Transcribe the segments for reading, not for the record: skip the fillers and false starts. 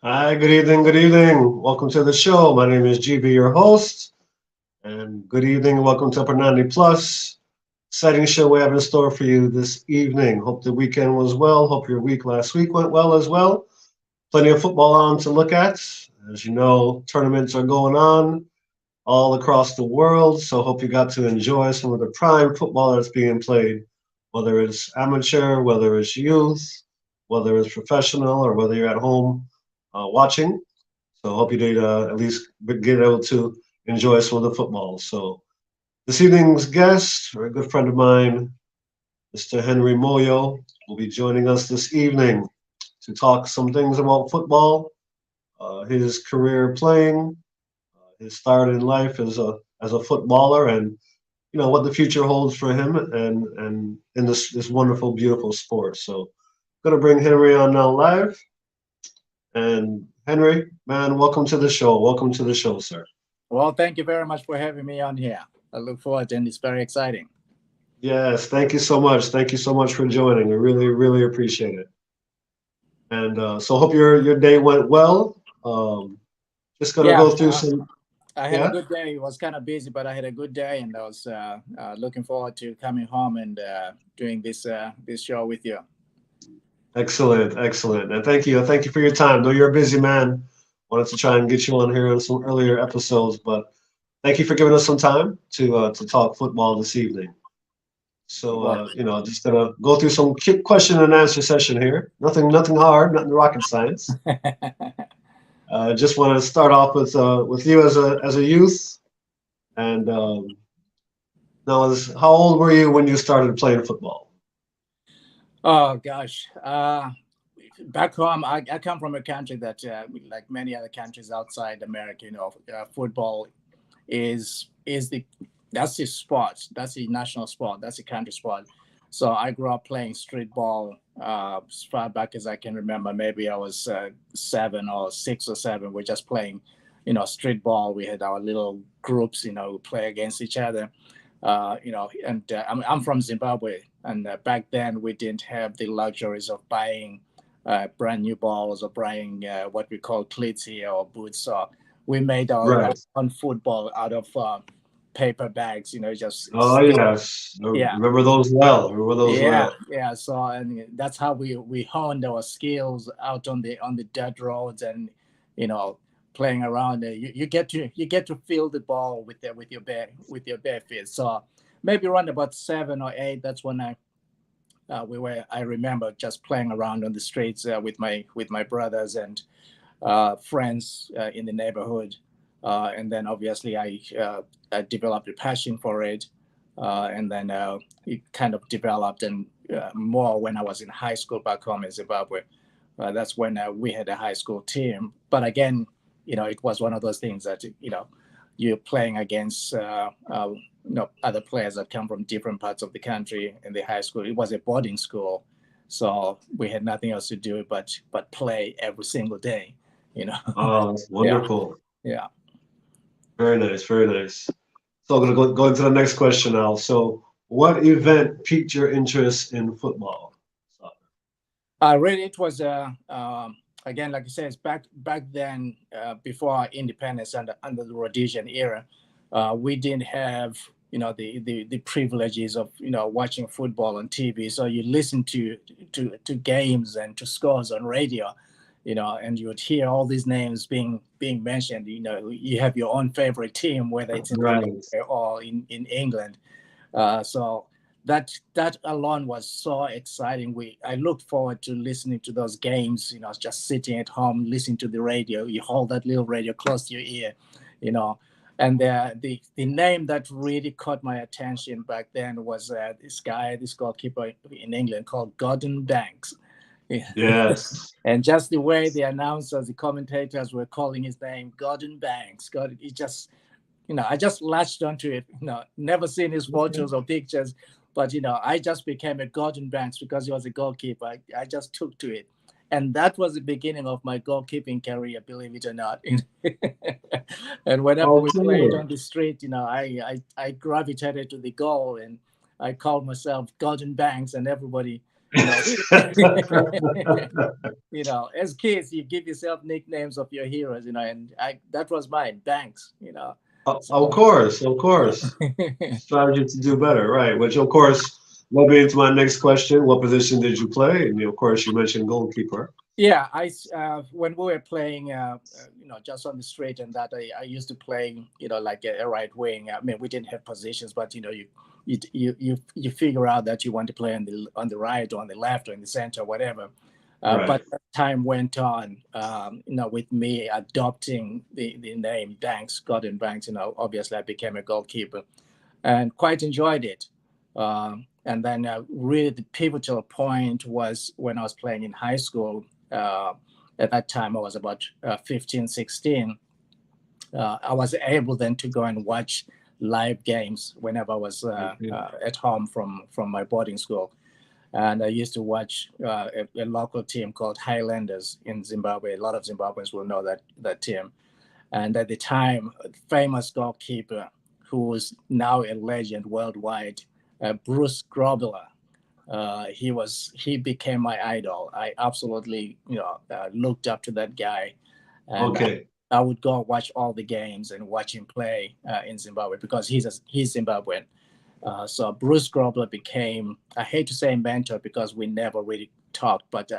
Hi, good evening, good evening. Welcome to the show. My name is GB, your host, and good evening. Welcome to Upper 90 Plus. Exciting show we have in store for you this evening. Hope the weekend was well. Hope your week last week went well as well. Plenty of football on to look at. As you know, tournaments are going on all across the world, so hope you got to enjoy some of the prime football that's being played, whether it's amateur, whether it's youth, whether it's professional, or whether you're at home watching. So I hope you did at least get able to enjoy some of the football. So this evening's guest, a good friend of mine, Mr. Henry Moyo, will be joining us this evening to talk some things about football, his career playing, his start in life as a footballer, and what the future holds for him and in this wonderful, beautiful sport. So gonna bring Henry on now live. And Henry, man, welcome to the show. Welcome to the show, sir. Well, thank you very much for having me on here. I look forward and it's very exciting. Yes, thank you so much. Thank you so much for joining. We really, really appreciate it. And so hope your day went well. Just gonna Yeah, go through some. I had a Yeah, good day. It was kind of busy, but I had a good day, and I was looking forward to coming home and doing this show with you. excellent, excellent. And thank you for your time. Though you're a busy man, wanted to try and get you on here on some earlier episodes, but thank you for giving us some time to talk football this evening. You're So, welcome. just gonna go through some quick question and answer session here. Nothing hard, nothing rocket science. Just want to start off with you as a youth, and now how old were you when you started playing football? Oh gosh, back home, I come from a country that, like many other countries outside America, football is the that's the sport. That's the national sport. That's the country sport. So I grew up playing street ball as far back as I can remember. Maybe I was 7 or 6 or 7. We're just playing, street ball. We had our little groups, we play against each other. And I'm from Zimbabwe, and back then we didn't have the luxuries of buying brand new balls or buying what we call cleats here or boots. So we made our Right. own football out of paper bags, just Oh stick. yes, I Yeah, remember those well. Remember those yeah, well. yeah. So and that's how we honed our skills out on the dirt roads and you know playing around. You get to feel the ball with your bare feet. So maybe around about 7 or 8. That's when I remember just playing around on the streets with my brothers and friends in the neighborhood. And then obviously I developed a passion for it. And then it kind of developed and more when I was in high school back home in Zimbabwe. That's when we had a high school team. But again, it was one of those things that, you're playing against, other players that come from different parts of the country in the high school. It was a boarding school. So we had nothing else to do but play every single day, you know. Oh, that's Yeah, wonderful. yeah. Very nice, very nice. So I'm gonna go into the next question now. So, what event piqued your interest in football? Really, it was again, like I said, it's back then, before our independence under the Rhodesian era. We didn't have the privileges of watching football on TV. So you listen to games and to scores on radio, and you would hear all these names being mentioned. You have your own favorite team, whether it's in Right. America or in England. So that alone was so exciting. I looked forward to listening to those games. Just sitting at home, listening to the radio. You hold that little radio close to your ear, you know. And the name that really caught my attention back then was this goalkeeper in England called Gordon Banks. Yes. And just the way the announcers, the commentators were calling his name, Gordon Banks. God, it just I just latched onto it. Never seen his Okay. photos or pictures, but I just became a Gordon Banks because he was a goalkeeper. I just took to it, and that was the beginning of my goalkeeping career, believe it or not. And whenever we played Okay. on the street, I gravitated to the goal, and I called myself Gordon Banks, and everybody, You know, you know, as kids, you give yourself nicknames of your heroes. You know, and that was mine, Banks. You know, Of so course, of course. Strategy to do better, right? Which, of course, led me into my next question. What position did you play? And of course, you mentioned goalkeeper. yeah, when we were playing, you know, just on the street and that, I used to play, you know, like a right wing. I mean, we didn't have positions, but you know, you figure out that you want to play on the right or on the left or in the center, whatever. Right. But as time went on, you know, with me adopting the name Banks, Gordon Banks, you know, obviously I became a goalkeeper and quite enjoyed it. And then really the pivotal point was when I was playing in high school. At that time, I was about 15, 16. I was able then to go and watch live games whenever I was Okay. at home from my boarding school. And I used to watch a local team called Highlanders in Zimbabwe. A lot of Zimbabweans will know that team. And at the time, famous goalkeeper who is now a legend worldwide, Bruce Grobbler. He became my idol. I absolutely, you know, looked up to that guy, and Okay. I would go watch all the games and watch him play in Zimbabwe because he's Zimbabwean. So Bruce Grobbler became, I hate to say mentor because we never really talked, but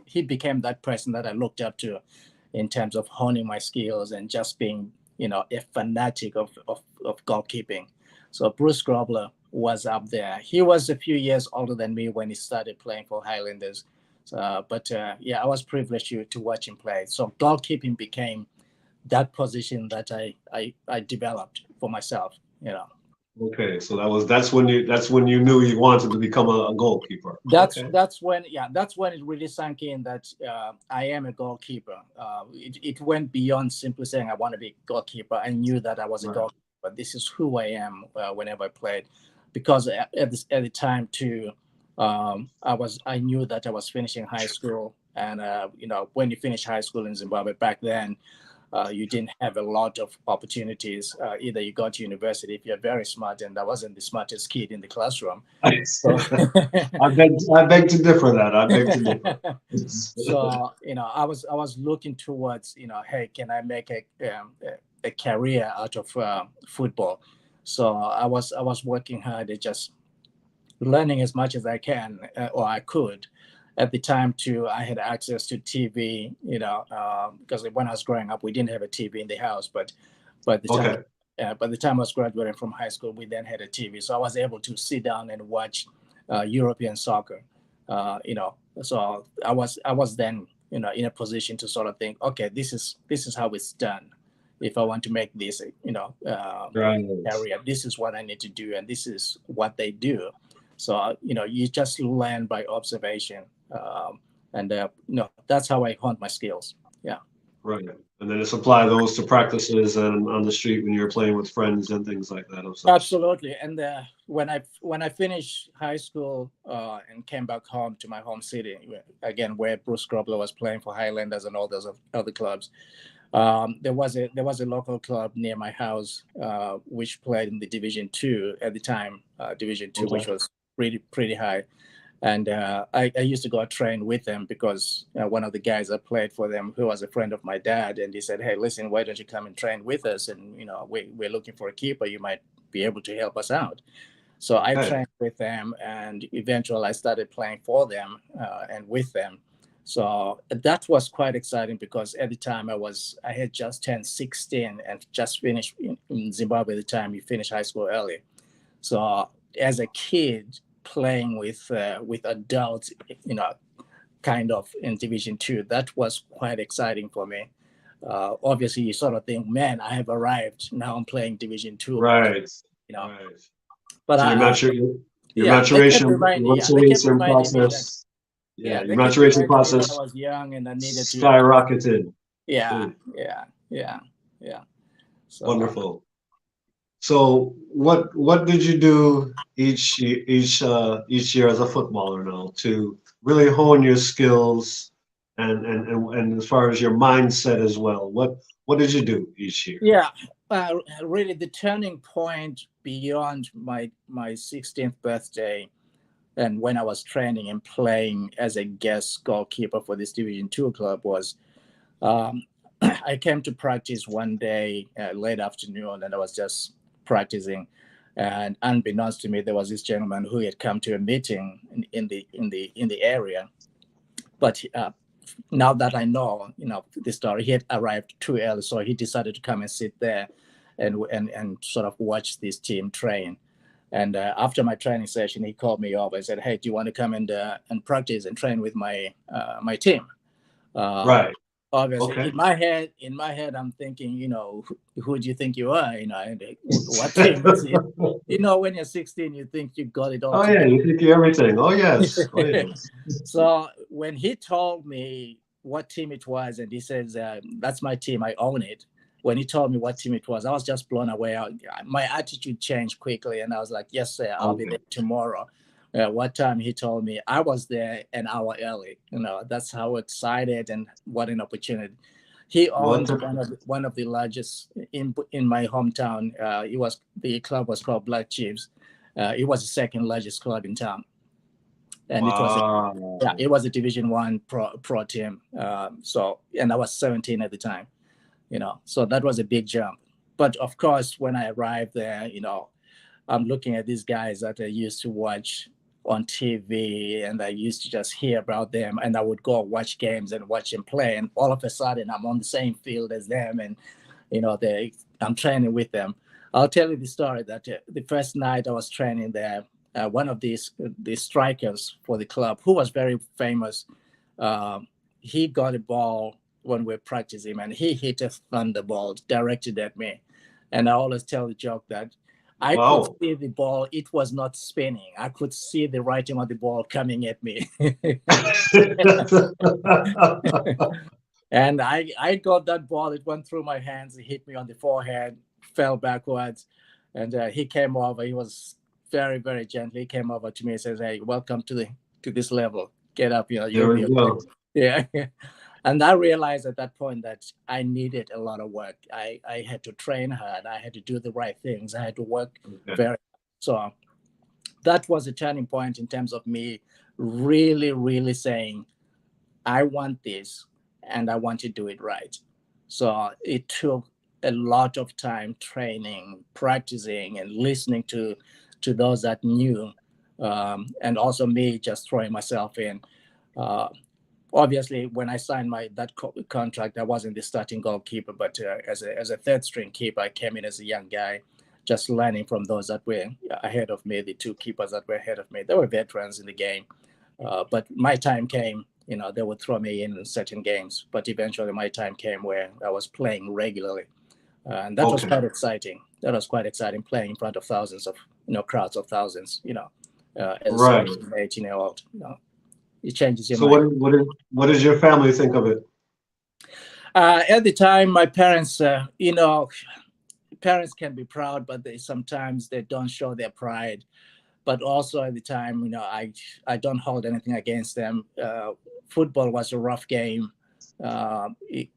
he became that person that I looked up to in terms of honing my skills and just being, you know, a fanatic of goalkeeping. So Bruce Grobbler was up there. He was a few years older than me when he started playing for Highlanders. But yeah, I was privileged to watch him play. So goalkeeping became that position that I developed for myself, you know. Okay. So that's when you knew you wanted to become a goalkeeper. Okay. That's when, yeah, that's when it really sank in that I am a goalkeeper. It went beyond simply saying I want to be a goalkeeper. I knew that I was a Right. goalkeeper. This is who I am whenever I played, because at the time too, I knew that I was finishing high school, and you know, when you finish high school in Zimbabwe back then, you didn't have a lot of opportunities. Either you got to university if you're very smart, and I wasn't the smartest kid in the classroom. So, I beg to differ that. I beg to differ. so you know, I was looking towards, you know, hey, can I make a career out of football? So I was working hard at just learning as much as I can or I could. At the time, too, I had access to TV, you know, because when I was growing up, we didn't have a TV in the house. But Okay. by the time I was graduating from high school, we then had a TV, so I was able to sit down and watch European soccer. You know, so I was then, you know, in a position to sort of think, okay, this is how it's done. If I want to make this, you know, Right. area, this is what I need to do, and this is what they do. So you know, you just learn by observation, and you know, that's how I hone my skills. Yeah. Right. And then just apply those to practices and on the street when you're playing with friends and things like that of such. Absolutely. And when I finished high school and came back home to my home city again, where Bruce Grobler was playing for Highlanders and all those other clubs, there was a local club near my house which played in the Division 2 at the time, Division 2, which Okay. was pretty high. And I used to go train with them because one of the guys that played for them, who was a friend of my dad, and he said, "Hey, listen, why don't you come and train with us? And you know, we're looking for a keeper. You might be able to help us out." So I Okay. trained with them, and eventually I started playing for them and with them. So that was quite exciting because at the time I had just turned 16 and just finished in Zimbabwe. At the time, you finish high school early. So as a kid playing with adults, you know, kind of in Division 2, that was quite exciting for me. Obviously, you sort of think, man, I have arrived. Now I'm playing Division 2, Right. you know. Right. But So your yeah, they kept maturation reminding, yeah, they kept maturation reminding me that, process, yeah, yeah, your they kept maturation reminding me that I process was young and I needed to skyrocketed. yeah, Mm, yeah, yeah, yeah. So wonderful. So what did you do each year as a footballer now to really hone your skills and as far as your mindset as well? What did you do each year? yeah, really the turning point beyond my 16th birthday and when I was training and playing as a guest goalkeeper for this Division Two club was, um, I came to practice one day late afternoon, and I was just practicing. And unbeknownst to me, there was this gentleman who had come to a meeting in the area. But now that I know, the story, he had arrived too early, so he decided to come and sit there, and sort of watch this team train. And after my training session, he called me over and said, "Hey, do you want to come and practice and train with my team?" Uh, Right. Obviously, Okay. in my head, I'm thinking, who do you think you are? And what team is it? When you're 16, you think you got it all Oh yeah, together. you think you're everything. Oh yes. Oh yes. So when he told me what team it was, and he says, "That's my team, I own it." When he told me what team it was, I was just blown away. My attitude changed quickly, and I was like, "Yes, sir, I'll be Okay. there tomorrow." What time he told me, I was there an hour early. That's how excited and what an opportunity. He What owned a, one of the largest in my hometown. The club was called Black Chiefs. It was the second largest club in town, and wow. it was a Division One pro team. And I was 17 at the time. So that was a big jump. But of course, when I arrived there, I'm looking at these guys that I used to watch on TV, and I used to just hear about them, and I would go watch games and watch them play, and all of a sudden I'm on the same field as them, and I'm training with them. I'll tell you the story that the first night I was training there, one of the strikers for the club, who was very famous, uh, he got a ball when we were practicing, and he hit a thunderbolt directed at me. And I always tell the joke that I could Wow. see the ball; it was not spinning. I could see the writing on the ball coming at me. And I got that ball. It went through my hands. It hit me on the forehead, fell backwards. And he came over. He was very, very gently. He came over to me and says, "Hey, welcome to this level. Get up. There You'll we be okay." go. Yeah. And I realized at that point that I needed a lot of work. I had to train hard. I had to do the right things. I had to work Okay. very. So that was a turning point in terms of me really, really saying, I want this and I want to do it right. So it took a lot of time training, practicing, and listening to those that knew, and also me just throwing myself in. Uh, Obviously, when I signed that contract, I wasn't the starting goalkeeper, but as a third string keeper, I came in as a young guy, just learning from those that were ahead of me. The two keepers that were ahead of me, they were veterans in the game. But my time came. They would throw me in certain games, but eventually my time came where I was playing regularly, and that was Okay. quite exciting. That was quite exciting, playing in front of thousands of crowds of thousands. As a Right. 17, 18-year-old, it changes your So mind. what does your family think of it? At the time, my parents, parents can be proud, but sometimes they don't show their pride. But also at the time, I don't hold anything against them. Football was a rough game,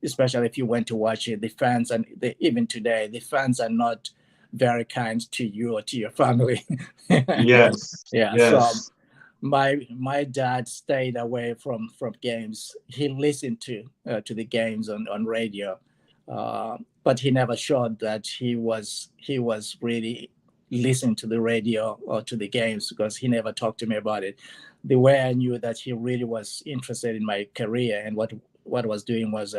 especially if you went to watch it. The fans, and even today, the fans are not very kind to you or to your family. Yes. Yeah, so Yes. my dad stayed away from games. He listened to the games on radio, but he never showed that he was really listening to the radio or to the games, because he never talked to me about it. The way I knew that he really was interested in my career and what I was doing was,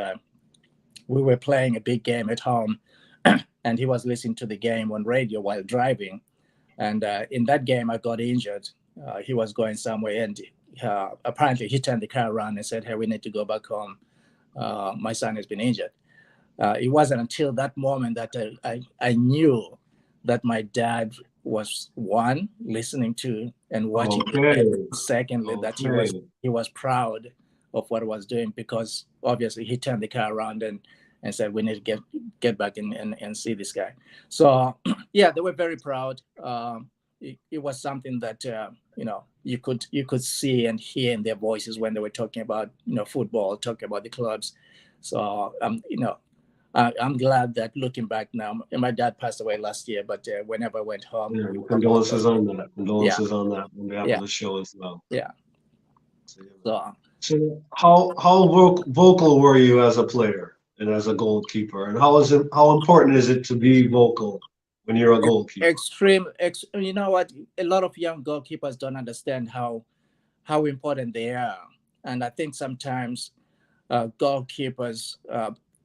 we were playing a big game at home, and he was listening to the game on radio while driving. And in that game, I got injured. He was going somewhere, and apparently he turned the car around and said, "Hey, we need to go back home. My son has been injured." It wasn't until that moment that I knew that my dad was, one, listening to and watching the Okay. game. Secondly, that he was Okay. he was proud of what I was doing, because obviously he turned the car around and said, "We need to get back and see this guy." So yeah, they were very proud. It was something that you could see and hear in their voices when they were talking about football, talking about the clubs. So I'm glad that looking back now, my dad passed away last year, but whenever I went home, Yeah, we talk about condolences on that. yeah, Condolences on that on behalf of yeah, the show as well. yeah. So, yeah, man. So So how vocal were you as a player and as a goalkeeper? And how important is it to be vocal when you're a goalkeeper? you know what? A lot of young goalkeepers don't understand how important they are, and I think sometimes goalkeepers,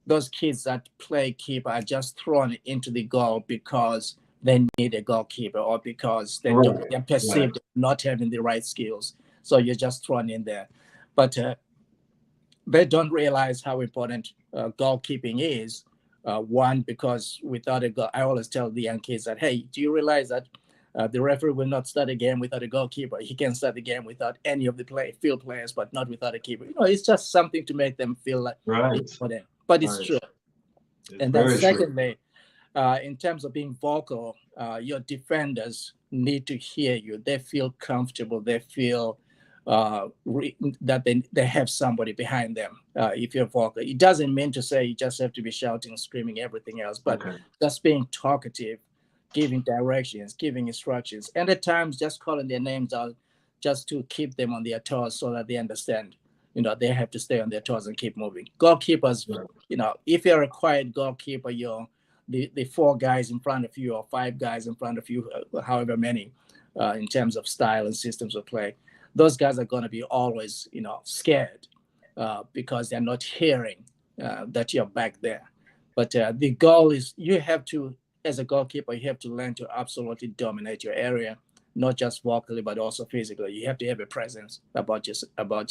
those kids that play keeper are just thrown into the goal because they need a goalkeeper or because Right, they're right, perceived not having the right skills. So you're just thrown in there. But they don't realize how important goalkeeping is. One, because without a goal, I always tell the young kids that, hey, do you realize that the referee will not start a game without a goalkeeper? He can start the game without any of the field players, but not without a keeper. It's just something to make them feel like right, important. But it's right. true. It's And then very true. secondly, in terms of being vocal, your defenders need to hear you. They feel comfortable. They feel that they have somebody behind them. If you're vocal, it doesn't mean to say you just have to be shouting, screaming, everything else, but Okay. just being talkative, giving directions, giving instructions, and at times just calling their names out just to keep them on their toes so that they understand. They have to stay on their toes and keep moving. Goalkeepers, Right. if you're a quiet goalkeeper, you're the four guys in front of you or five guys in front of you, however many, in terms of style and systems of play, those guys are going to be always, scared because they're not hearing that you're back there. But the goal is you have to, as a goalkeeper, you have to learn to absolutely dominate your area, not just vocally, but also physically. You have to have a presence about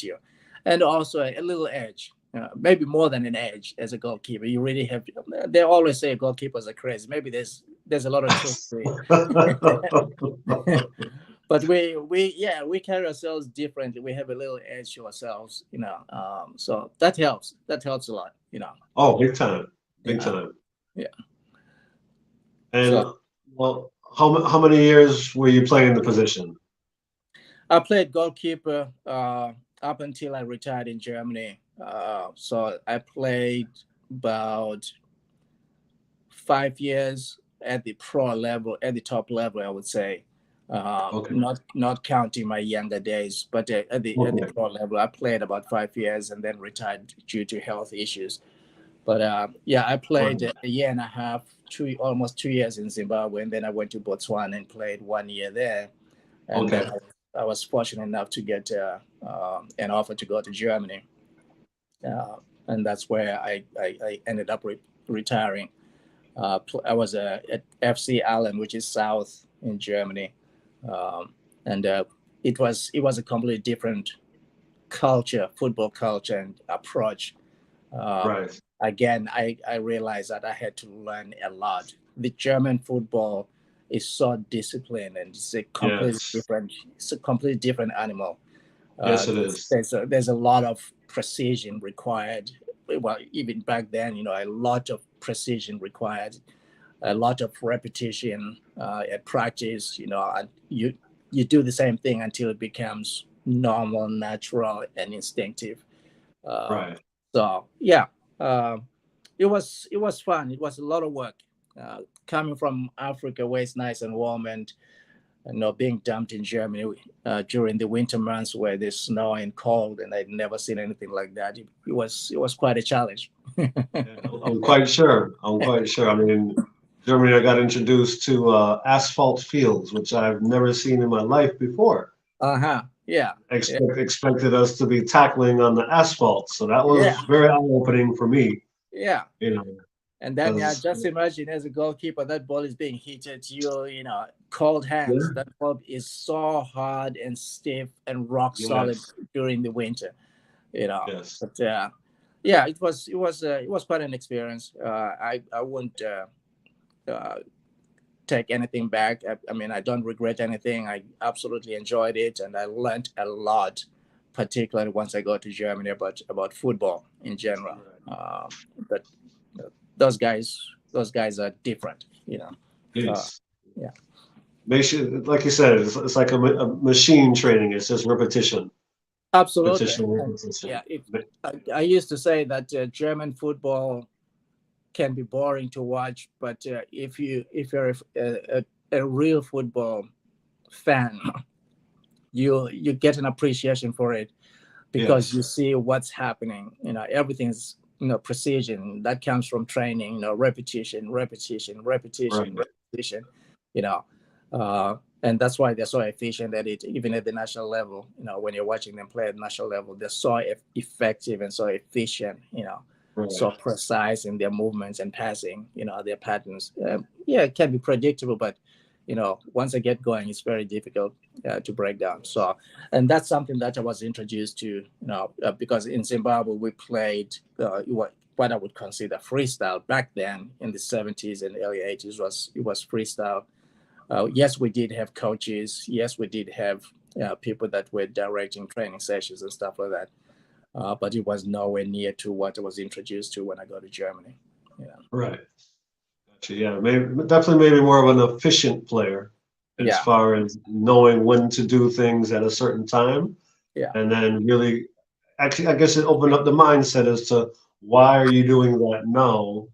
you, and also a little edge. Maybe more than an edge as a goalkeeper. You really have. They always say goalkeepers are crazy. Maybe there's a lot of truth to it. But we carry ourselves differently. We have a little edge to ourselves, so that helps. That helps a lot. Oh, big time, big Yeah, time. yeah. And So well, how many years were you playing the position? I played goalkeeper up until I retired in Germany. So I played about 5 years at the pro level, at the top level, I would say. Okay, Not counting my younger days, but at the okay, pro level, I played about 5 years and then retired due to health issues. But yeah, I played right, a year and a half, almost 2 years in Zimbabwe, and then I went to Botswana and played 1 year there. And then okay, I was fortunate enough to get an offer to go to Germany, uh, and that's where I ended up retiring. I was at FC Allen, which is south in Germany, and it was a completely different culture, football culture and approach. Uh, right. Again, I realized that I had to learn a lot. The German football is so disciplined, and Yes, it's a completely different animal. yes, it is. There's a lot of precision required. Well, even back then, a lot of precision required, a lot of repetition at practice. And you do the same thing until it becomes normal, natural, and instinctive. Uh, Right. so yeah, uh, it was fun. It was a lot of work. Coming from Africa, where it's nice and warm, and being dumped in Germany during the winter months where there's snow and cold, and I'd never seen anything like that. It was quite a challenge. Yeah, I'm quite sure. I'm quite sure. I mean, Germany, I got introduced to asphalt fields, which I've never seen in my life before. Uh-huh. Yeah. Yeah. Expected us to be tackling on the asphalt, so that Yeah. was very eye-opening for me. Yeah. You know, And then yeah, because just imagine as a goalkeeper, that ball is being hit at you, cold hands. yeah, That ball is so hard and stiff and rock solid yes, during the winter. you know. yes, But yeah, it was quite an experience. I wouldn't uh, take anything back. I mean, I don't regret anything. I absolutely enjoyed it, and I learned a lot, particularly once I got to Germany about football in general. right. But those guys are different. So Yes. yeah, Makes you, like you said, it's like a machine training. It's just repetition, absolutely. repetition, And repetition. yeah, I used to say that German football can be boring to watch, but if you're a real football fan, you get an appreciation for it because Yes. you see what's happening. Everything's precision that comes from training. Repetition, repetition, repetition, Right. repetition. You know, uh, and that's why they're so efficient at it. Even at the national level, when you're watching them play at the national level, they're so effective and so efficient. So Right. precise in their movements and passing. Their patterns. Yeah, it can be predictable, but once I get going, it's very difficult to break down. So, and that's something that I was introduced to, because in Zimbabwe we played what I would consider freestyle back then in the 70s and early 80s. It was freestyle. Yes, we did have coaches. Yes, we did have people that were directing training sessions and stuff like that. But it was nowhere near to what I was introduced to when I got to Germany. Right. Gotcha. Yeah. Maybe more of an efficient player as Yeah. far as knowing when to do things at a certain time, Yeah. and then really, actually, I guess it opened up the mindset as to why are you doing that now?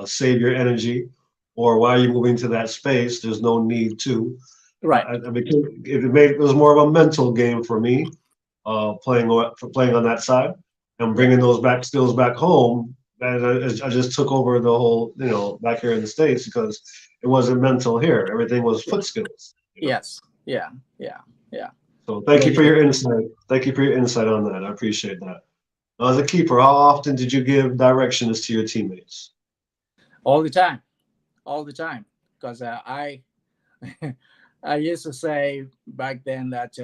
Save your energy, or why are you moving to that space? There's no need to. Right. It was more of a mental game for me, playing on that side and Yeah. bringing those back skills back home. And I just took over the whole, back here in the States because it wasn't mental here. Everything was Yeah. foot skills. Yes. Yeah. Yeah. Yeah. So Yeah. thank you for your insight. Thank you for your insight on that. I appreciate that. As a keeper, how often did you give directions to your teammates? All the time. All the time. Because I used to say back then that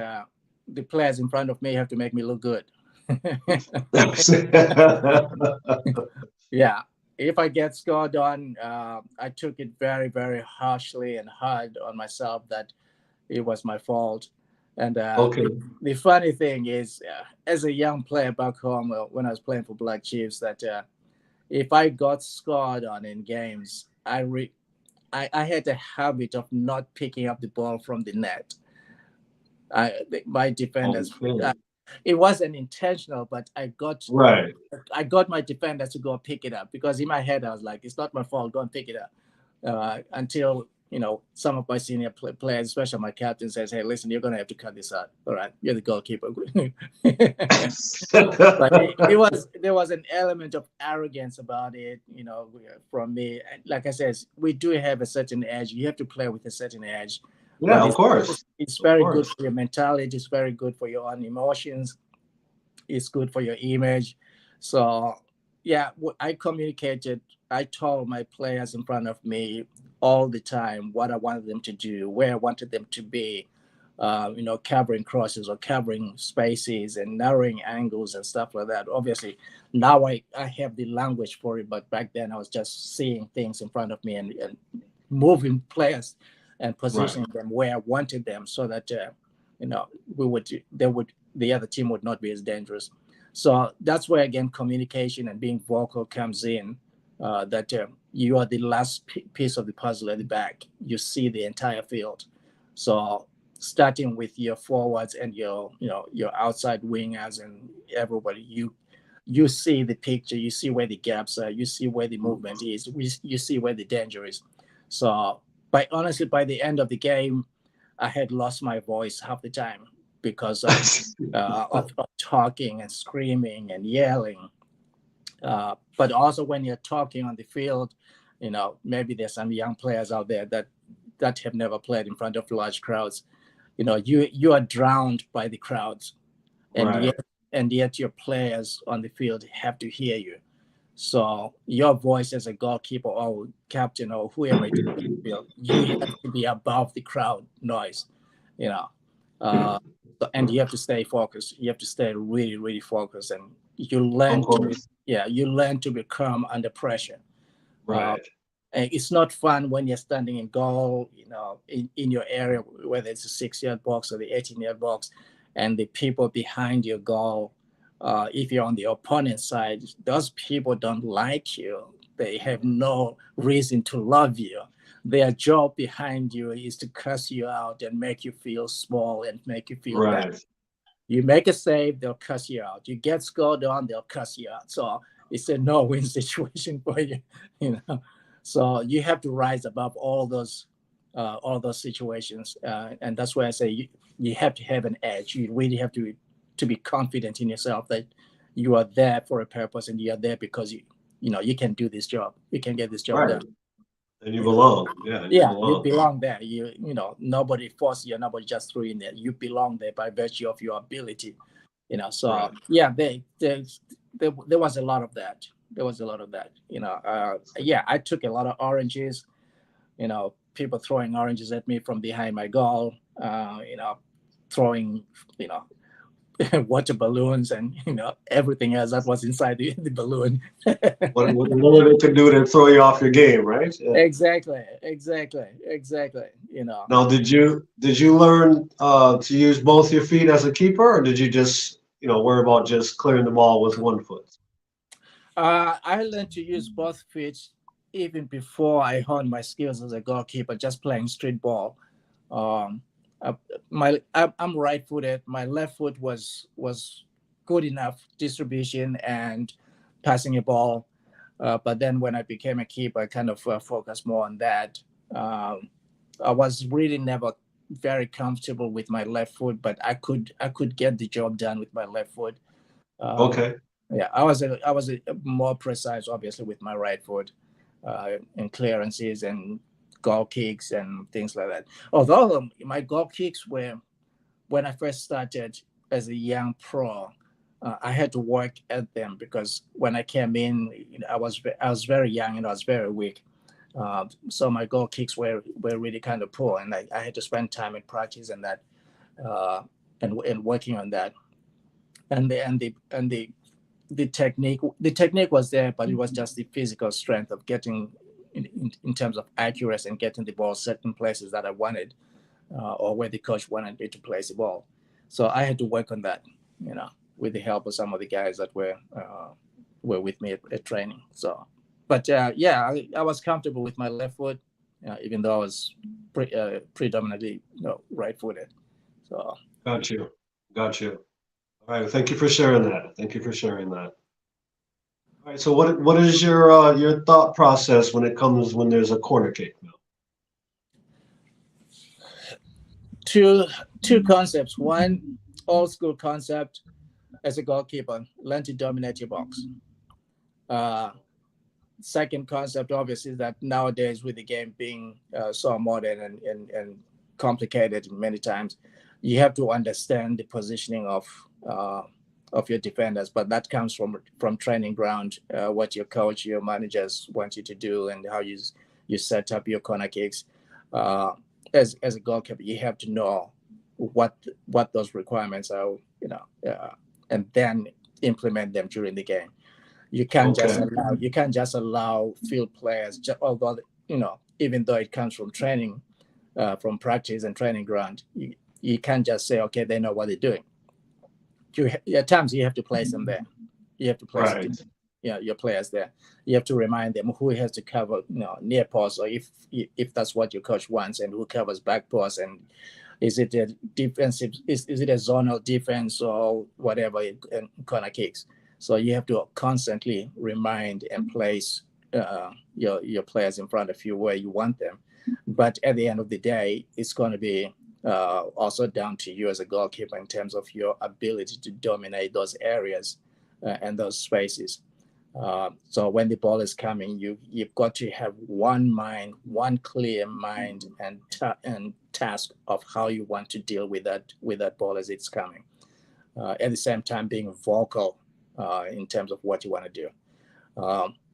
the players in front of me have to make me look good. Yeah. If I get scored on, I took it very, very harshly and hard on myself that it was my fault. And Okay. the funny thing is, as a young player back home, when I was playing for Black Chiefs, that if I got scored on in games, I had a habit of not picking up the ball from the net. My defenders, Okay. it wasn't intentional, but Right. I got my defenders to go pick it up because in my head I was like, it's not my fault, go and pick it up. Until some of my senior players, especially my captain, says, "Hey, listen, you're gonna have to cut this out. All right, you're the goalkeeper." But there was an element of arrogance about it, from me. And like I said, we do have a certain edge. You have to play with a certain edge, Yeah, but of course. it's Of very good course. for your mentality. It's very good for your own emotions. It's good for your image. So yeah, I communicated. I told my players in front of me all the time what I wanted them to do, where I wanted them to be, covering crosses or covering spaces and narrowing angles and stuff like that. Obviously, now I have the language for it, but back then I was just seeing things in front of me and moving players and Right. positioning them where I wanted them so that, the other team would not be as dangerous. So that's where, again, communication and being vocal comes in. That you are the last piece of the puzzle at the back. You see the entire field. So starting with your forwards and your outside wingers and everybody, you see the picture. You see where the gaps are. You see where the movement is. You see where the danger is. So, honestly, by the end of the game, I had lost my voice half the time because of talking and screaming and yelling. But also when you're talking on the field, maybe there's some young players out there that have never played in front of large crowds. You are drowned by the crowds, and Right. yet your players on the field have to hear you. So your voice as a goalkeeper or captain or whoever it is, you have to be above the crowd noise, you know. And you have to stay focused. You have to stay really, really focused, and Of course. you learn to be calm under pressure. Uh, Right. and it's not fun when you're standing in goal, in your area, whether it's a 6-yard box or the 18-yard box, and the people behind your goal, if you're on the opponent side, those people don't like you. They have no reason to love you. Their job behind you is to cuss you out and make you feel small and make you feel bad. Right. You make a save, they'll cuss you out. You get scored on, they'll cuss you out. So it's a no-win situation for you, you know. So you have to rise above all those situations, and that's why I say you have to have an edge. You really have to be confident in yourself that you are there for a purpose and you are there because you know you can do this job. You can get this job Right. done. And you You know, belong. Yeah, and you yeah, you belong. belong there. You know, nobody forced you, nobody just threw you in there. You belong there by virtue of your ability. You know, so Right. yeah, there was a lot of that. There was a lot of that. You know, yeah, I took a lot of oranges. You know, people throwing oranges at me from behind my goal. You know, throwing, you know, water balloons and you know everything else that was inside the balloon. What they could do to throw you off your game, right? Yeah. Exactly, exactly, exactly. You know, Now, did you learn to use both your feet as a keeper, or did you just worry about just clearing the ball with one foot? I learned to use both feet even before I honed my skills as a goalkeeper, just playing street ball. Um, I'm right-footed. My left foot was good enough distribution and passing a ball. But then when I became a keeper, I kind of focused more on that. Um, I was really never very comfortable with my left foot, but I could get the job done with my left foot. Um, Okay, yeah, I was more precise, obviously, with my right foot in clearances and goal kicks and things like that. Although my goal kicks were when I first started as a young pro, I had to work at them because when I came in, you know, I was very young and I was very weak. So my goal kicks were really kind of poor, and I had to spend time in practice and that and working on that. And the technique was there, but it was just the physical strength of getting in terms of accuracy and getting the ball certain places that I wanted, or where the coach wanted me to place the ball. So I had to work on that, you know, with the help of some of the guys that were with me at training. So, but yeah, I was comfortable with my left foot, even though I was predominantly right-footed. So got you, got you. All right, thank you for sharing that. Thank you for sharing that. All right, so what is your thought process when there's a corner kick now? two two concepts. One, old school concept as a goalkeeper, learn to dominate your box. Uh, Second concept, obviously, is that nowadays with the game being so modern and complicated many times, you have to understand the positioning of your defenders. But that comes from training ground, what your coach, your managers want you to do, and how you set up your corner kicks. Uh, as a goalkeeper, you have to know what those requirements are, and then implement them during the game. Okay, You can't just allow field players, although even though it comes from training, from practice and training ground, you can't just say, okay, they know what they're doing. At times you have to place them there. You have to place right. your players there. You have to remind them who has to cover near post, or if that's what your coach wants, and who covers back post, and is it a defensive, is it a zonal defense or whatever in corner kicks. So you have to constantly remind and place your players in front of you where you want them. But at the end of the day, it's going to be also down to you as a goalkeeper in terms of your ability to dominate those areas and those spaces. So when the ball is coming, you've got to have one mind, one clear mind, and task of how you want to deal with that ball as it's coming. At the same time, being vocal in terms of what you want to do.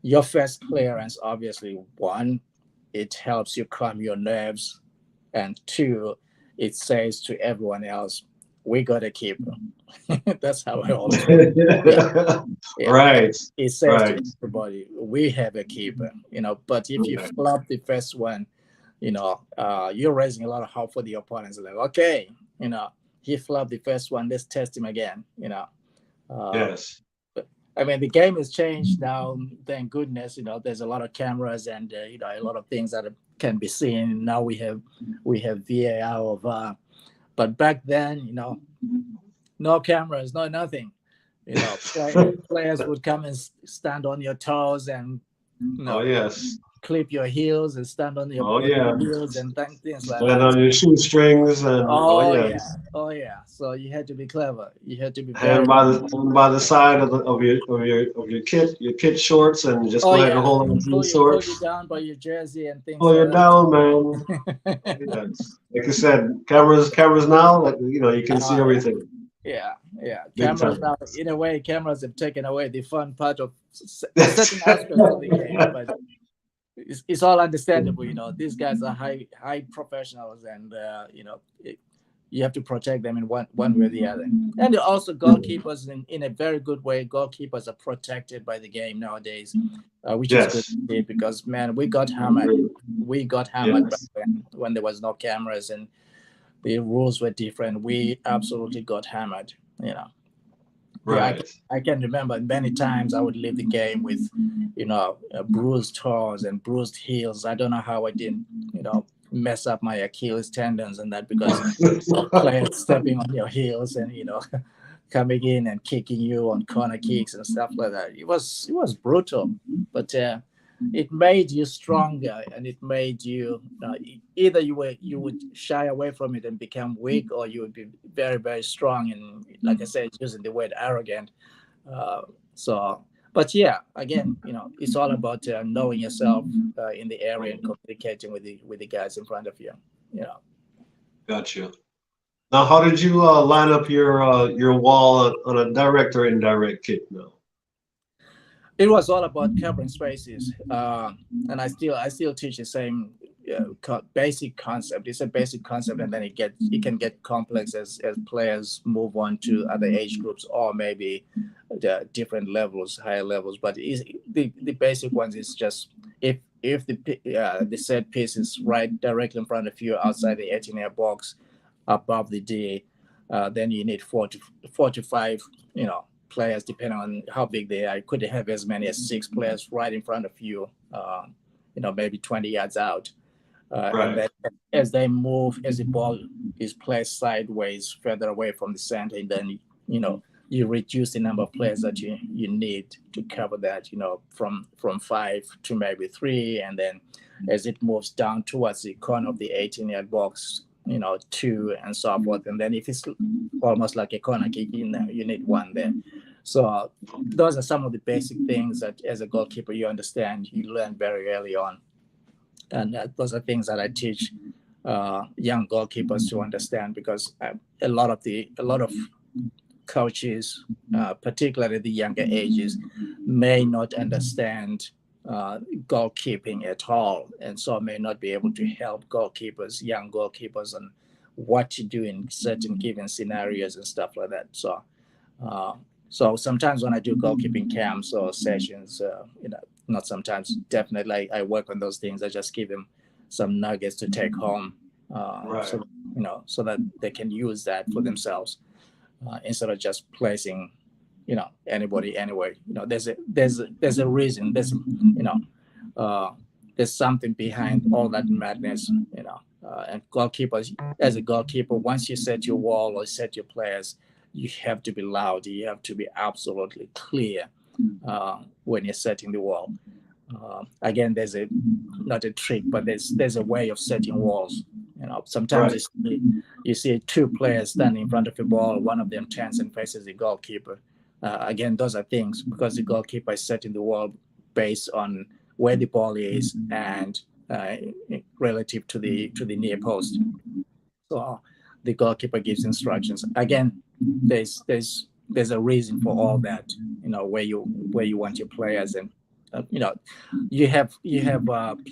Your first clearance, obviously, one, it helps you calm your nerves, and two, it says to everyone else, "We got a keeper." That's how I always put it. Yeah, yeah. Right, It says to right. everybody, "We have a keeper." But if you Okay. flop the first one, you're raising a lot of hope for the opponents. Like, okay, he flopped the first one. Let's test him again. Uh, Yes. I mean, the game has changed now. Thank goodness. There's a lot of cameras and a lot of things that can be seen. Now we have VAR or VAR, but back then, no cameras, no nothing. You know, players would come and stand on your toes and Oh yes. clip your heels and stand on Oh your yeah. heels and things like Stand that. on your shoestrings and oh Oh yes. yeah, oh yeah. So you had to be clever. You had to be Hand very. by the side of your kit shorts, and just Oh go ahead and yeah, hold on to your pull you shorts. down by your jersey and things Pull like you down, man. that. Yes. Like I said, cameras now, like you can see Yeah, everything. yeah, yeah. Big Cameras time. now, in a way, cameras have taken away the fun part of certain aspects of the game, but it's all understandable. You know, these guys are high professionals, and you have to protect them in one way or the other. And also goalkeepers in a very good way. Goalkeepers are protected by the game nowadays, which is good Yes. to see because man, we got hammered. We got hammered back Yes. when there was no cameras and the rules were different. We absolutely got hammered. You know. Yeah, Right. I can remember many times I would leave the game with, bruised toes and bruised heels. I don't know how I didn't, mess up my Achilles tendons and that because of players stepping on your heels and coming in and kicking you on corner kicks and stuff like that. It was brutal, but it made you stronger and it made you either you would shy away from it and become weak, or you would be very very strong and like I said, using the word arrogant. uh, so but yeah, again, it's all about knowing yourself in the area and communicating with the guys in front of you. you know Gotcha. Now, how did you line up your wall on a direct or indirect kick now? it was all about covering spaces, and I still teach the same basic concept. It's a basic concept, and then it can get complex as players move on to other age groups or maybe the different levels, higher levels. But the basic ones is just if the set piece is right directly in front of you outside the 18-yard box above the D, then you need four to five, players, depending on how big they are. You could have as many as six players right in front of you, maybe 20 yards out. And Right. then as the ball is placed sideways, further away from the center, and then, you reduce the number of players that you need to cover that, from five to maybe three. And then as it moves down towards the corner of the 18-yard box, two and so forth. And then if it's almost like a corner kick, you need one there. So those are some of the basic things that as a goalkeeper you understand, you learn very early on, and those are things that I teach young goalkeepers to understand because a lot of coaches, particularly the younger ages, may not understand goalkeeping at all, and so may not be able to help young goalkeepers, on what to do in certain given scenarios and stuff like that. Uh, so sometimes when I do goalkeeping camps or sessions, not sometimes, definitely I work on those things. I just give them some nuggets to take home, Right. so that they can use that for themselves, instead of just placing, anybody anyway. There's a reason. There's something behind all that madness. And goalkeepers, as a goalkeeper, once you set your wall or set your players, you have to be loud. You have to be absolutely clear when you're setting the wall. Again, there's not a trick, but there's a way of setting walls. Sometimes Right. you see two players standing in front of the ball. One of them turns and faces the goalkeeper. Again, those are things because the goalkeeper is setting the wall based on where the ball is and relative to the near post. So the goalkeeper gives instructions. Again, there's a reason for all that. Where you want your players, and you have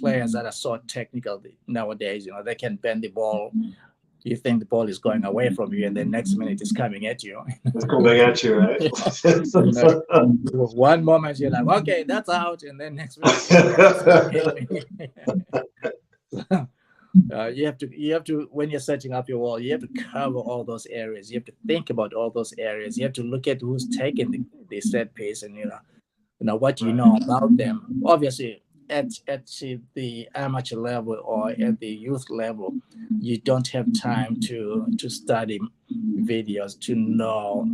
players that are so technical nowadays. They can bend the ball. You think the ball is going away from you, and then next minute it's coming at you. It's coming at you, right? you know, One moment you're like, okay, that's out, and then next minute it's gonna hit me. You have to when you're setting up your wall, you have to cover all those areas. You have to think about all those areas. You have to look at who's taking the set piece, and what you know about them. Obviously, at the amateur level or at the youth level, you don't have time to study videos to know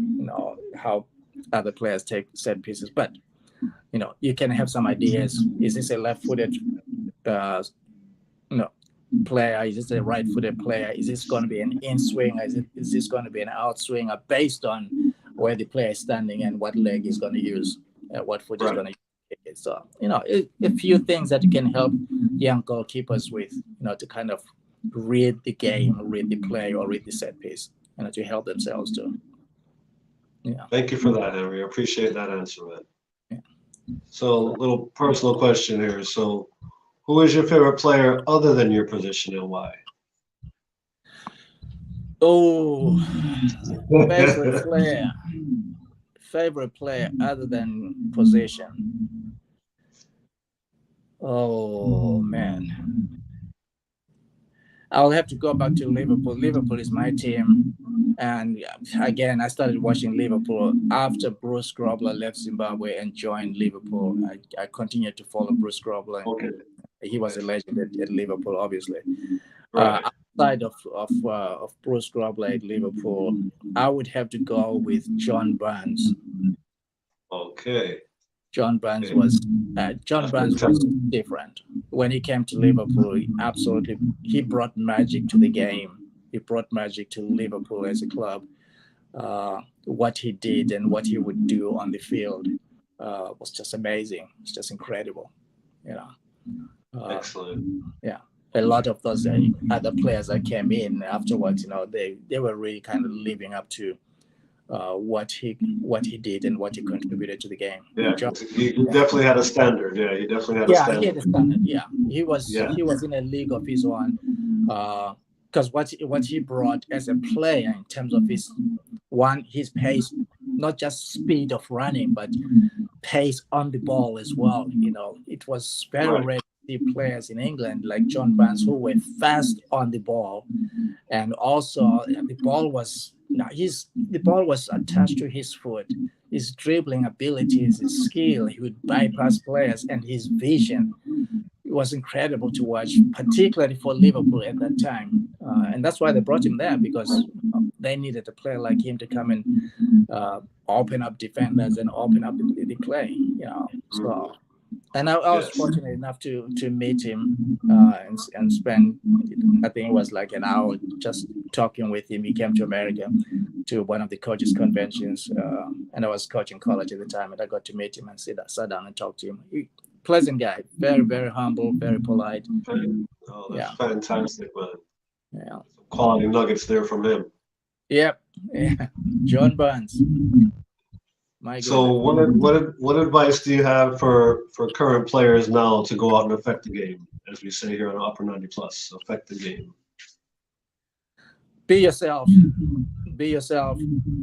how other players take set pieces. But you can have some ideas. Is this a left-footed player? Is this a right-footed player? Is this going to be an in swing? Is this going to be an out swinger based on where the player is standing and what leg he's going to use, what foot he's going to use? So a few things that can help young goalkeepers with, to kind of read the game, read the play, or read the set piece, to help themselves too. Yeah. Thank you for that, Henry. I appreciate that answer, man. Yeah. So, a little personal question here. So, who is your favorite player other than your position and why? Oh, favorite player other than position. Oh man, I'll have to go back to Liverpool. Liverpool is my team. And again, I started watching Liverpool after Bruce Grobbler left Zimbabwe and joined Liverpool. I continued to follow Bruce Grobbler. Okay. He was a legend at Liverpool, obviously. Right. Outside of Bruce Grobbler at Liverpool, I would have to go with John Barnes. Okay. John Barnes was different when he came to Liverpool. He brought magic to the game. He brought magic to Liverpool as a club. What he did and what he would do on the field was just amazing. It's just incredible. Excellent. Yeah. A lot of those other players that came in afterwards, they were really kind of living up to what he did and what he contributed to the game. Yeah, he definitely had a standard. Yeah, he definitely had a standard. He had a standard. Yeah, he was in a league of his own. Because what he brought as a player in terms of his pace, not just speed of running, but pace on the ball as well. It was very rare to see players in England like John Barnes who were fast on the ball, and also the ball was attached to his foot. His dribbling abilities, his skill, he would bypass players, and his vision. It was incredible to watch, particularly for Liverpool at that time. And that's why they brought him there, because they needed a player like him to come and open up defenders and open up the play. So, and I was fortunate enough to meet him and spend, I think it was like an hour just talking with him. He came to America to one of the coaches' conventions, and I was coaching college at the time, and I got to meet him and sat down and talk to him. Pleasant guy, very, very humble, very polite. Oh, that's fantastic, man. Yeah. Some quality nuggets there from him. Yep. Yeah. John Barnes. So what advice do you have for current players now to go out and affect the game, as we say here on Upper 90 Plus, affect the game? Be yourself,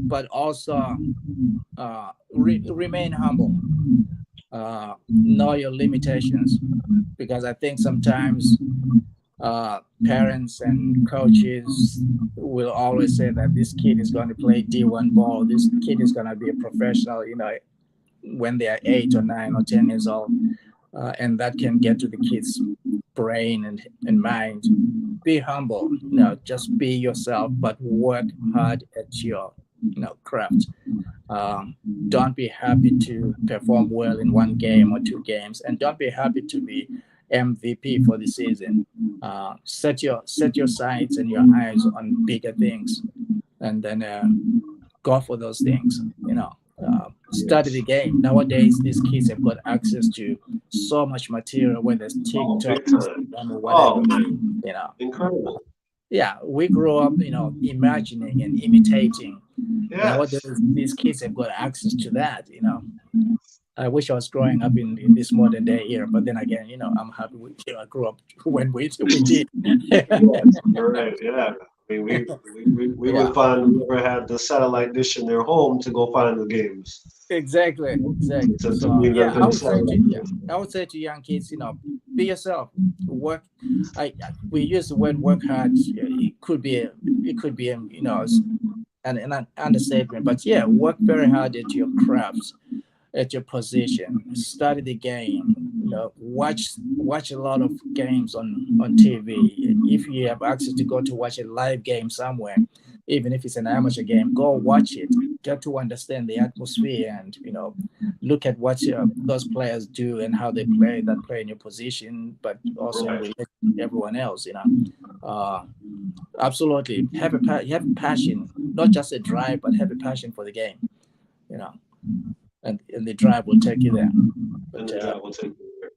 but also remain humble. Know your limitations, because I think sometimes parents and coaches will always say that this kid is going to play D1 ball, this kid is going to be a professional, when they are 8 or 9 or 10 years old, and that can get to the kid's brain and mind. Be humble, just be yourself, but work hard at your craft. Don't be happy to perform well in 1 game or 2 games, and don't be happy to be MVP for the season. Set your sights and your eyes on bigger things, and then go for those things. Study the game. Nowadays, these kids have got access to so much material, whether it's TikTok, Instagram, or whatever. Incredible. Yeah, we grew up, imagining and imitating. Yes. Nowadays, these kids have got access to that. I wish I was growing up in this modern day era, but then again, I'm happy I grew up when we did. Yes, you're right. Yeah. I mean, we would find whoever had the satellite dish in their home to go find the games. Exactly. I would say to young kids, be yourself. Work. We use the word work hard. It could be an understatement, but work very hard at your crafts, at your position. Study the game. Watch a lot of games on TV. If you have access to go to watch a live game somewhere, even if it's an amateur game, go watch it. get to understand the atmosphere, and look at what those players do and how they play in your position, but also in Right. relation to everyone else. Uh, Absolutely, you have a passion, not just a drive, but have a passion for the game. You know, and the drive will take you there. And But the job will take you there.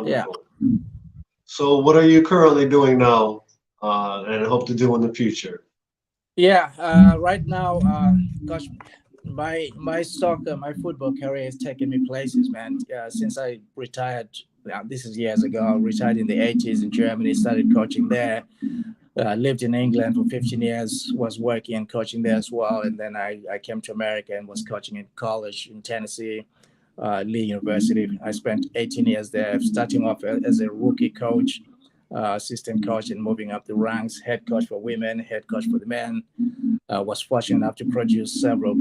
yeah, Wonderful. So, what are you currently doing now, and hope to do in the future? yeah. Right now, gosh, my football career has taken me places, man. Since I retired, this is years ago. I retired in the '80s in Germany. Started coaching there. Lived in England for 15 years. Was working and coaching there as well. And then I came to America and was coaching in college in Tennessee, Lee University. I spent 18 years there, starting off as a rookie coach, assistant coach, and moving up the ranks. Head coach for women, head coach for the men. Was fortunate enough to produce several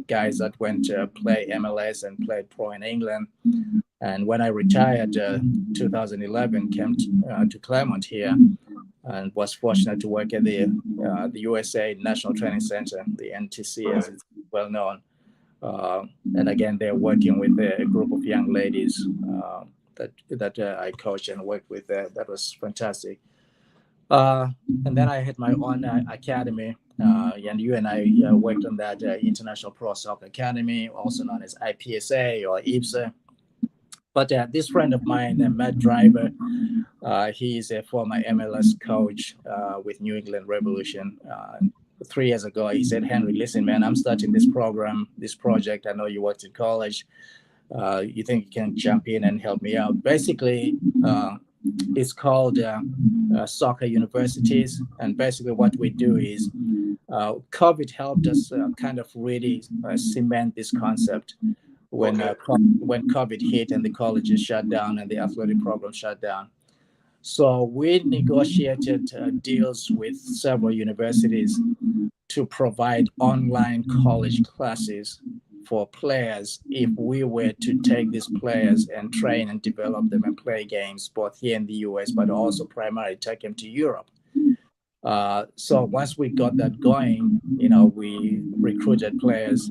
guys that went to play MLS and played pro in England. And when I retired, 2011, came to Claremont here, and was fortunate to work at the USA National Training Center, the NTC as it's well known. And again, they're working with a group of young ladies that I coached and worked with. That was fantastic. Uh, and then I had my own academy, and you and I worked on that International Pro Soccer Academy, also known as IPSA or IPSA. But this friend of mine, Matt Driver, he is a former MLS coach with New England Revolution. 3 years ago, he said, "Henry, listen, man, I'm starting this program, this project. I know you worked in college. You think you can jump in and help me out?" Basically, it's called Soccer Universities. And basically what we do is COVID helped us kind of really cement this concept when COVID hit and the colleges shut down and the athletic program shut down. So we negotiated deals with several universities to provide online college classes for players if we were to take these players and train and develop them and play games both here in the US, but also primarily take them to Europe. So once we got that going, we recruited players,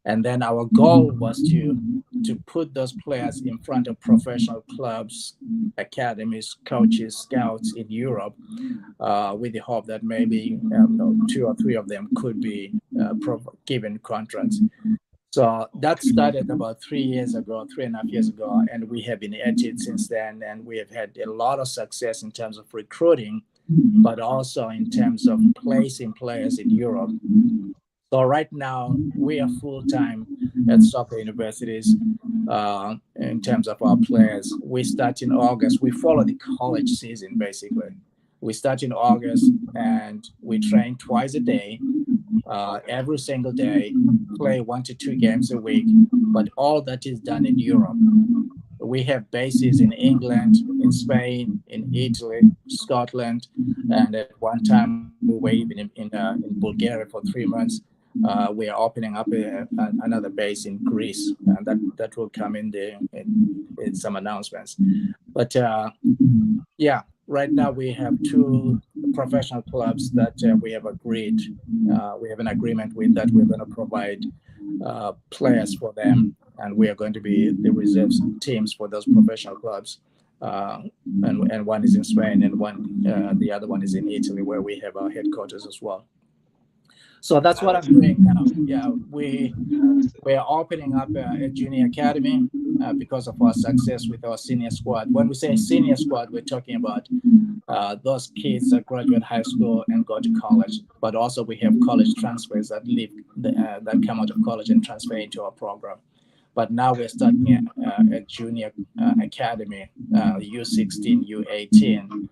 and then our goal was to put those players in front of professional clubs, academies, coaches, scouts in Europe, with the hope that maybe 2 or 3 of them could be given contracts. So that started about 3 years ago, 3.5 years ago, and we have been at it since then. And we have had a lot of success in terms of recruiting, but also in terms of placing players in Europe. So right now we are full-time at soccer universities in terms of our players. We start in August. We follow the college season, basically. We start in August and we train twice a day, every single day, play 1 to 2 games a week, but all that is done in Europe. We have bases in England, in Spain, in Italy, Scotland, and at one time we were even in Bulgaria for 3 months. We are opening up another base in Greece, and that will come in some announcements. But yeah, right now we have 2 professional clubs that we have agreed. We have an agreement with that we're going to provide players for them, and we are going to be the reserves teams for those professional clubs. And one is in Spain, and the other one is in Italy, where we have our headquarters as well. So that's what I'm doing now. Yeah, we are opening up a junior academy because of our success with our senior squad. When we say senior squad, we're talking about those kids that graduate high school and go to college. But also we have college transfers that come out of college and transfer into our program. But now we're starting a junior academy, U16, U18.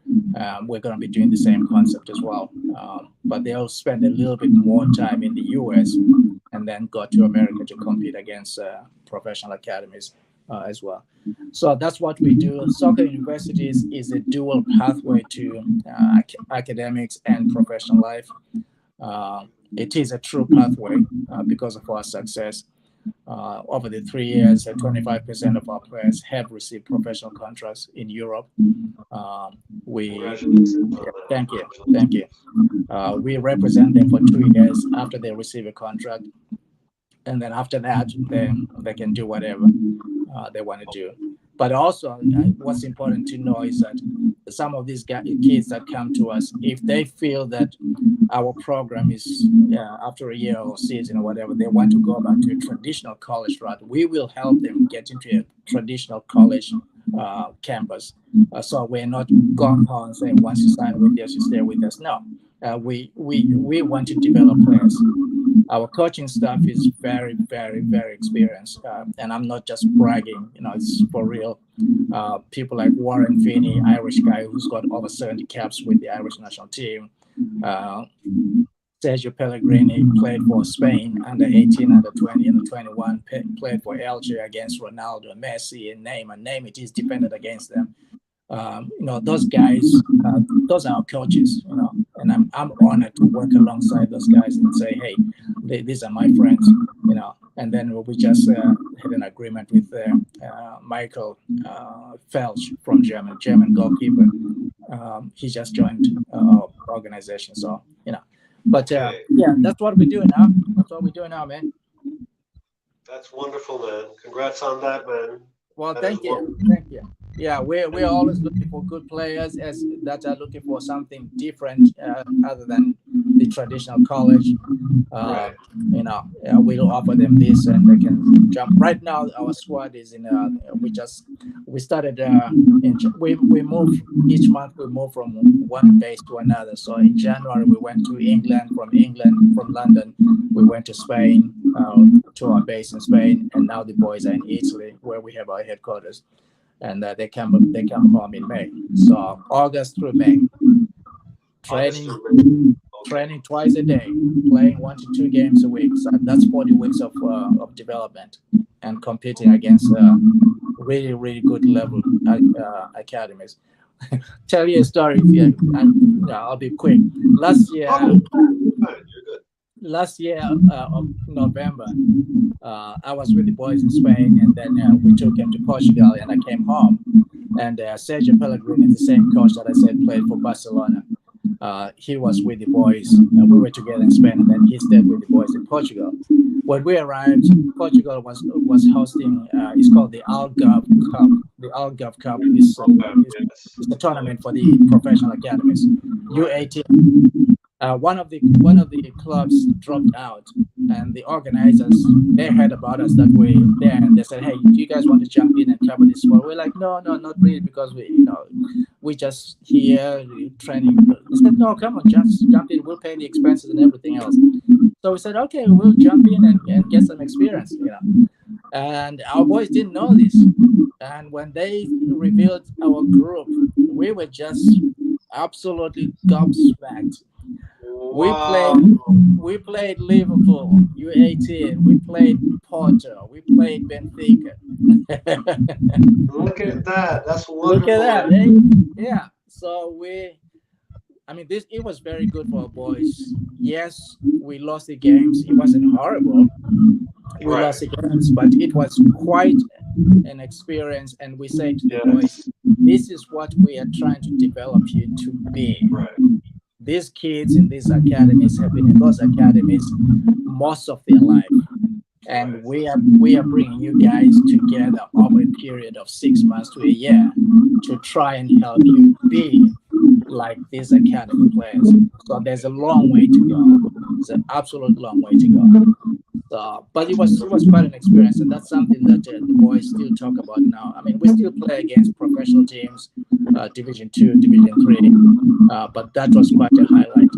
We're going to be doing the same concept as well. But they'll spend a little bit more time in the US and then go to America to compete against professional academies as well. So that's what we do. Soccer Universities is a dual pathway to academics and professional life. It is a true pathway because of our success. Over the 3 years, 25% of our players have received professional contracts in Europe. Thank you. We represent them for 2 years after they receive a contract. and then after that, they can do whatever they want to do. But also, what's important to know is that some of these kids that come to us, if they feel that our program is after a year or season or whatever, they want to go back to a traditional college route, we will help them get into a traditional college campus. So we're not gung ho and saying once you sign with us, you stay with us. No, we want to develop players. Our coaching staff is very, very, very experienced, and I'm not just bragging. It's for real. People like Warren Finney, Irish guy who's got over 70 caps with the Irish national team. Sergio Pellegrini played for Spain under 18, under 20, under 21. Played for Algeria against Ronaldo, Messi, and name it. He's defended against them. Those guys, those are our coaches, and I'm honored to work alongside those guys and say, hey, these are my friends, and then we just had an agreement with Michael Felsch from German goalkeeper. He just joined our organization, so, but yeah, that's what we do now. That's what we do now, man. That's wonderful, man. Congrats on that, man. Well, thank you. Yeah, we're always looking for good players that are looking for something different other than the traditional college. Right. We'll offer them this, and they can jump. Right now, our squad is in. We started. We move each month. We move from one base to another. So in January, we went to England. From London, we went to Spain, to our base in Spain, and now the boys are in Italy, where we have our headquarters. And they come home in May. So August through May, training twice a day, playing 1 to 2 games a week. So that's 40 weeks of development and competing against really, really good level academies. Tell you a story. I'll be quick. Last year of November, I was with the boys in Spain, and then we took him to Portugal, and I came home. And Sergio Pellegrini, the same coach that I said played for Barcelona, he was with the boys, and we were together in Spain, and then he stayed with the boys in Portugal. When we arrived, Portugal was hosting. It's called the Algarve Cup. The Algarve Cup is the tournament for the professional academies, U18. One of the clubs dropped out, and the organizers, they heard about us that we're there, and they said, "Hey, do you guys want to jump in and cover this sport?" We're like, "No, not really, because we just here training." They said, "No, come on, just jump in. We'll pay the expenses and everything else." So we said, "Okay, we'll jump in and get some experience." And our boys didn't know this, and when they revealed our group, we were just absolutely gobsmacked. Wow. We played Liverpool U18. We played Porto. We played Benfica. Look at that. That's wonderful. Look at that, eh? Yeah. So it was very good for our boys. Yes, we lost the games. It wasn't horrible. We lost the games, but it was quite an experience. And we say to the boys, this is what we are trying to develop you to be. Right. These kids in these academies have been in those academies most of their life, and we are bringing you guys together over a period of 6 months to a year to try and help you be like these academy players. So there's a long way to go. It's an absolute long way to go. So, but it was quite an experience, and that's something that the boys still talk about now. We still play against professional teams, Division 2, Division 3, but that was quite a highlight,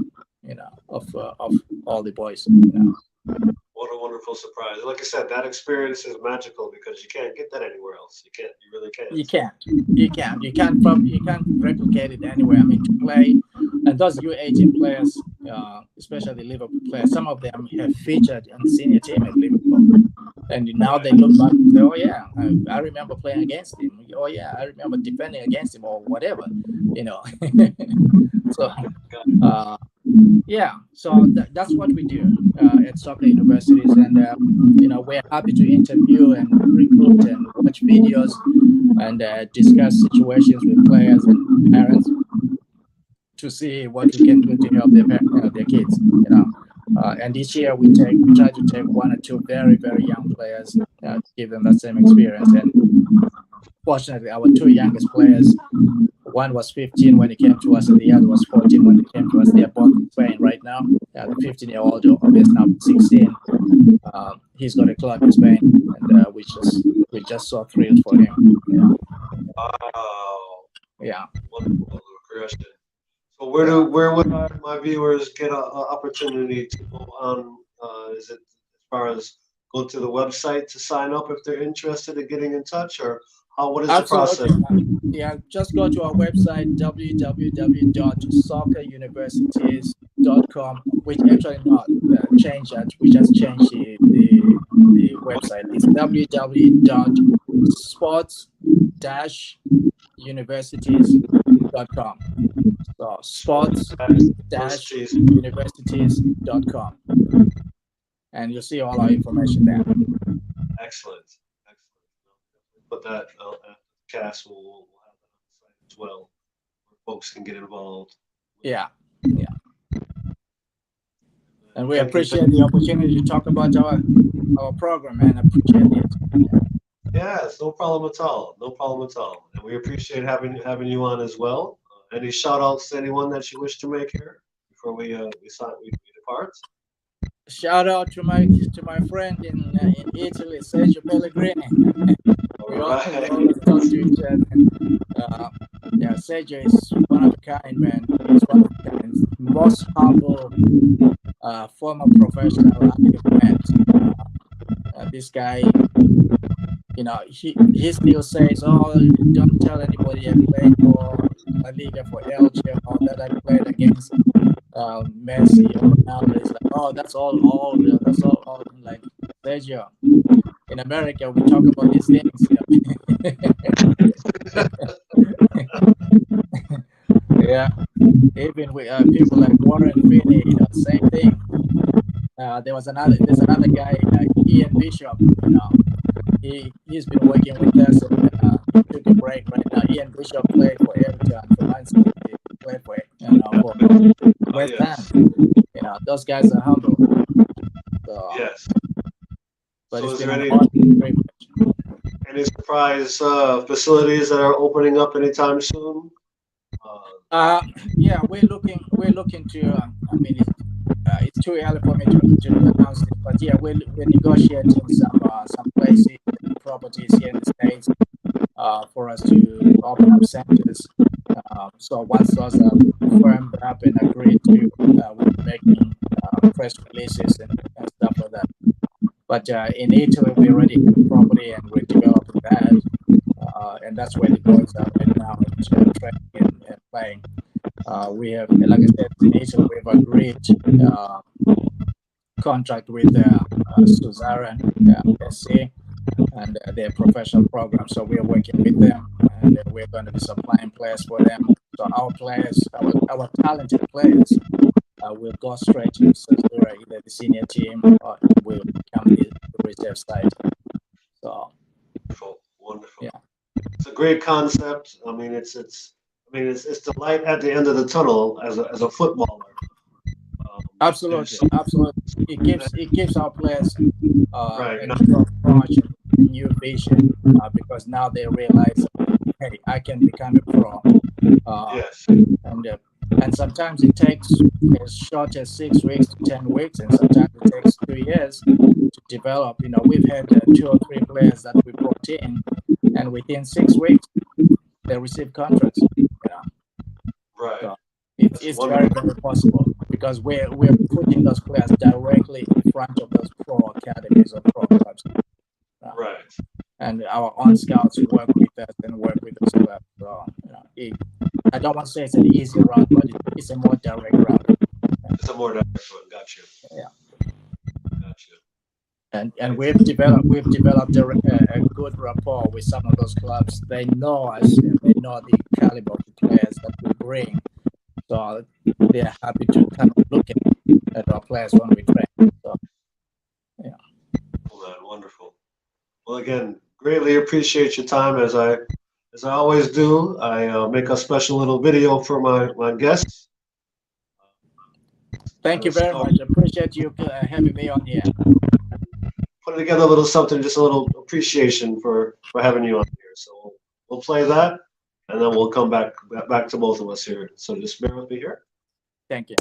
of all the boys. What a wonderful surprise! Like I said, that experience is magical because you can't get that anywhere else. You really can't. You can't replicate it anywhere. To play, and those U18 players, especially the Liverpool players, some of them have featured on the senior team at Liverpool, and now they look back and say, "Oh yeah, I remember playing against him. Oh yeah, I remember defending against him, or whatever." So. So that's what we do at soccer universities, and we're happy to interview and recruit and watch videos and discuss situations with players and parents to see what we can do to help their kids. And each year we try to take one or two very young players, give them that same experience. And fortunately, our two youngest players, one was 15 when he came to us, and the other was 14 when they came to us. They are both in Spain right now. The 15-year-old is now 16. He's got a club in Spain, and we're just so thrilled for him. Yeah. Wow. Yeah. Wonderful progression. So where would my viewers get an opportunity to go on? Is it as far as go to the website to sign up if they're interested in getting in touch, or what is the process? Absolutely. Yeah, just go to our website, www.socceruniversities.com, which actually not changed that. We just changed the website. It's www.sports-universities.com. So sports-universities.com. And you'll see all our information there. Excellent. Put that cast will have that on the site as well, where folks can get involved. Yeah. And we appreciate the opportunity to talk about our program, and appreciate it. Yes, no problem at all. And we appreciate having you on as well. Any shout outs to anyone that you wish to make here before we depart? Shout out to my friend in Italy, Sergio Pellegrini. We always talk to each other. Sergio is one of a kind, man. He's one of a kind. Most humble former professional I've met. This guy, he still says, "Oh, don't tell anybody I played for La Liga for Elche, or that I played against Messi or Ronaldo." It's like, "Oh, that's all. That's all." Like, Sergio, in America, we talk about these things. Yeah, even with people like Warren Finney, same thing. There's another guy, Ian Bishop. He's been working with us, and he took a break right now. Ian Bishop played for Everton, for Man City, played for West Ham. Those guys are humble. So, yes. But So it's is been there any surprise facilities that are opening up anytime soon? Yeah, we're looking to. It's too early for me to announce it, but yeah, we're negotiating some places, properties here in the States, for us to open up centers. So once those are firmed up and agreed to, we're making press releases and stuff like that. But in Italy, we already have property and we're developing that, and that's where the boys are right now, training and playing. We have, like I said, in Italy, we've agreed contract with Suzaren SC and their professional program. So we're working with them, and we're going to be supplying players for them. So our players, our talented players, will go straight to Suzera, either the senior team or will become the reserve side. So wonderful. Yeah, it's a great concept. I mean, it's the light at the end of the tunnel as a footballer. Absolutely. It gives our players right. a new approach, a new vision, because now they realize, hey, I can become a pro. Yes. And sometimes it takes as short as 6 weeks to 10 weeks, and sometimes it takes 2 years to develop. We've had 2 or 3 players that we brought in, and within 6 weeks they receive contracts. Right. So it's very possible, because we're putting those players directly in front of those pro academies or pro clubs. Right. And our own scouts work with us and work with those clubs. So I don't want to say it's an easy route, but it's a more direct route. It's a more direct route. Got you. Yeah. Got you. And we've developed a good rapport with some of those clubs. They know us and they know the caliber of the players that we bring. So they're happy to kind of look at our players when we train. So, yeah. Wonderful. Well, again, greatly appreciate your time. As I always do, I make a special little video for my guests. Thank you very much. Appreciate you having me on here. Putting together a little something, just a little appreciation for having you on here. So we'll play that, and then we'll come back to both of us here. So just bear with me here. Thank you.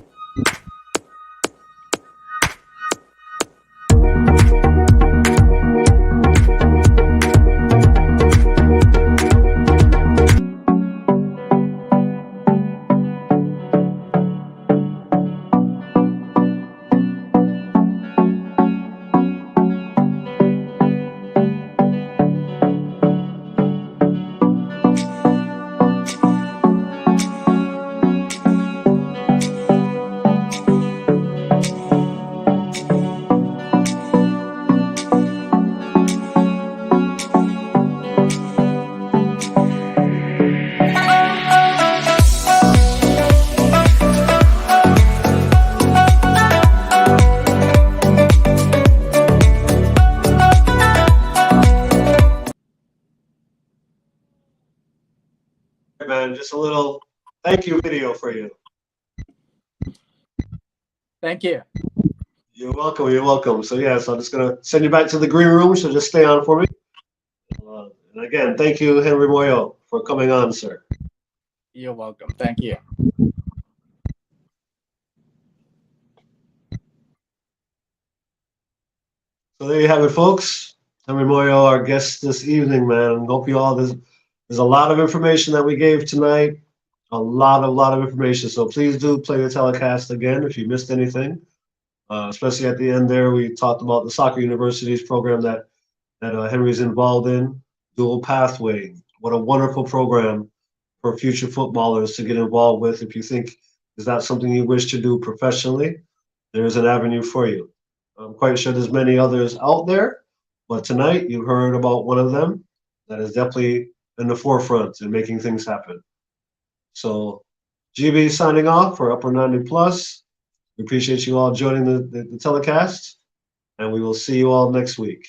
Man, just a little thank you video for you. Thank you. You're welcome. You're welcome. So yeah, so I'm just gonna send you back to the green room. So just stay on for me. And again, thank you, Henry Moyo, for coming on, sir. You're welcome. Thank you. So there you have it, folks. Henry Moyo, our guest this evening, man. Hope you all there's a lot of information that we gave tonight. A lot of information. So please do play the telecast again if you missed anything. Especially at the end there, we talked about the Soccer Universities program that Henry's involved in. Dual Pathway. What a wonderful program for future footballers to get involved with. If you think is that something you wish to do professionally, there's an avenue for you. I'm quite sure there's many others out there, but tonight you heard about one of them that is definitely in the forefront in making things happen. So GB signing off for Upper 90 Plus. We appreciate you all joining the telecast, and we will see you all next week.